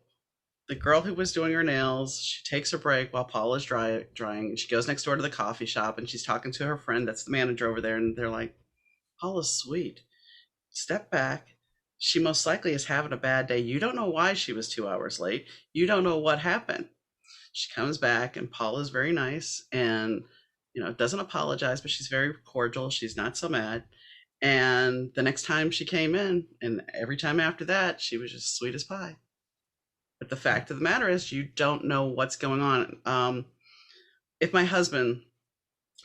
the girl who was doing her nails, she takes a break while Paula's drying. And she goes next door to the coffee shop and she's talking to her friend that's the manager over there. And they're like, Paula's sweet. Step back. She most likely is having a bad day. You don't know why she was 2 hours late. You don't know what happened. She comes back and Paula's very nice and, doesn't apologize, but she's very cordial. She's not so mad. And the next time she came in, and every time after that, she was just sweet as pie. But the fact of the matter is, you don't know what's going on. If my husband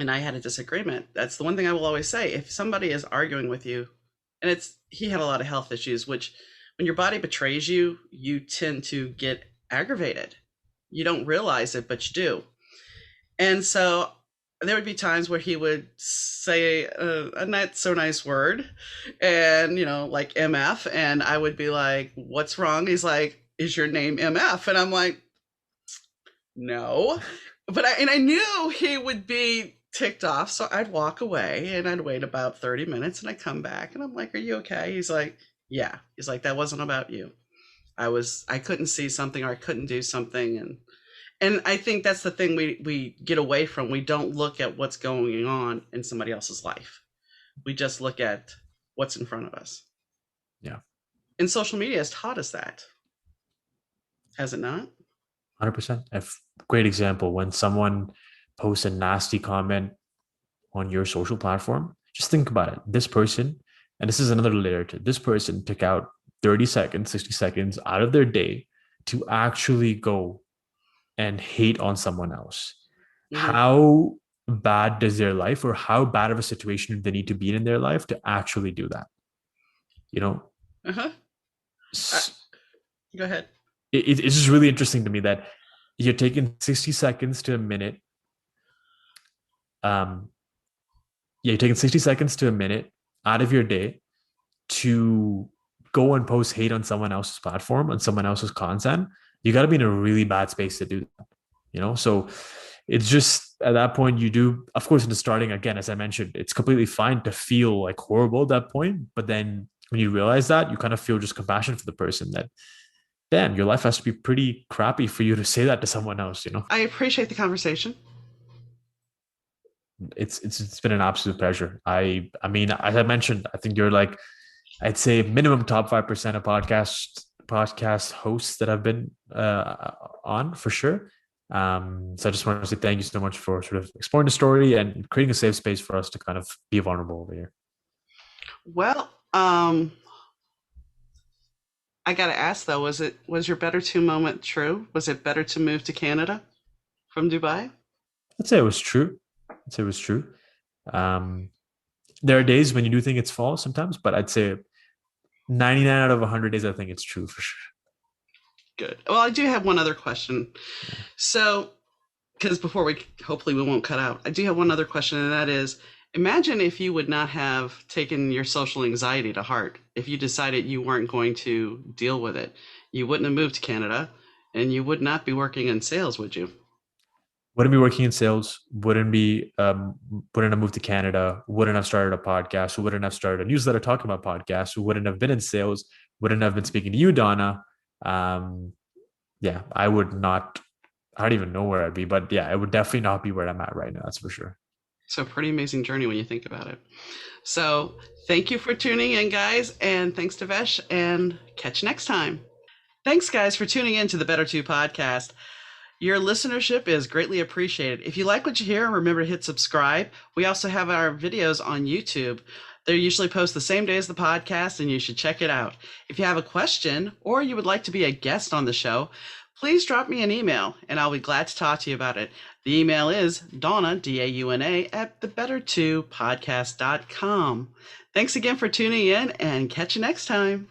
and I had a disagreement, that's the one thing I will always say. If somebody is arguing with you, and he had a lot of health issues, which when your body betrays you, you tend to get aggravated. You don't realize it, but you do. And so there would be times where he would say a not so nice word and, like MF. And I would be like, what's wrong? He's like, is your name MF? And I'm like, no. But I knew he would be ticked off. So I'd walk away and I'd wait about 30 minutes and I'd come back and I'm like, are you okay? He's like, yeah. He's like, that wasn't about you. I couldn't see something or I couldn't do something. And I think that's the thing we get away from. We don't look at what's going on in somebody else's life. We just look at what's in front of us. Yeah. And social media has taught us that. Has it not? 100%. A great example when someone posts a nasty comment on your social platform, just think about it. This person, and this is another layer to it, this person took out 30 seconds, 60 seconds out of their day to actually go and hate on someone else. Mm-hmm. How bad does their life, or how bad of a situation do they need to be in their life to actually do that? You know, Uh-huh. Uh, Go ahead. it's just really interesting to me that you're taking 60 seconds to a minute. Um, yeah, you're taking 60 seconds to a minute out of your day to go and post hate on someone else's platform, on someone else's content. You got to be in a really bad space to do that, So it's just at that point you do, of course, in the starting, again, as I mentioned, it's completely fine to feel like horrible at that point. But then when you realize that, you kind of feel just compassion for the person that, damn, your life has to be pretty crappy for you to say that to someone else, I appreciate the conversation. It's been an absolute pleasure. I mean, as I mentioned, I think you're like, I'd say minimum top 5% of podcast hosts that I've been on for sure. So I just want to say thank you so much for sort of exploring the story and creating a safe space for us to kind of be vulnerable over here. Well, I gotta ask though, was your better two moment true? Was it better to move to Canada from Dubai? I'd say it was true. I'd say it was true. Um, there are days when you do think it's false sometimes, but I'd say 99 out of 100 days, I think it's true for sure. Good. Well, I do have one other question. So, because before hopefully we won't cut out, I do have one other question, and that is, imagine if you would not have taken your social anxiety to heart, if you decided you weren't going to deal with it, you wouldn't have moved to Canada, and you would not be working in sales, would you? Wouldn't be working in sales, wouldn't have moved to Canada, wouldn't have started a podcast, wouldn't have started a newsletter talking about podcasts, wouldn't have been in sales, wouldn't have been speaking to you, Donna. Um, yeah, I would not, I don't even know where I'd be, but yeah, it would definitely not be where I'm at right now. That's for sure. So, a pretty amazing journey when you think about it. So, thank you for tuning in, guys, and thanks to Devesh, and catch you next time. Thanks, guys, for tuning in to the Better 2 podcast. Your listenership is greatly appreciated. If you like what you hear, remember to hit subscribe. We also have our videos on YouTube. They're usually posted the same day as the podcast, and you should check it out. If you have a question or you would like to be a guest on the show, please drop me an email, and I'll be glad to talk to you about it. The email is Donna, Dauna, at thebetter2podcast.com. Thanks again for tuning in, and catch you next time.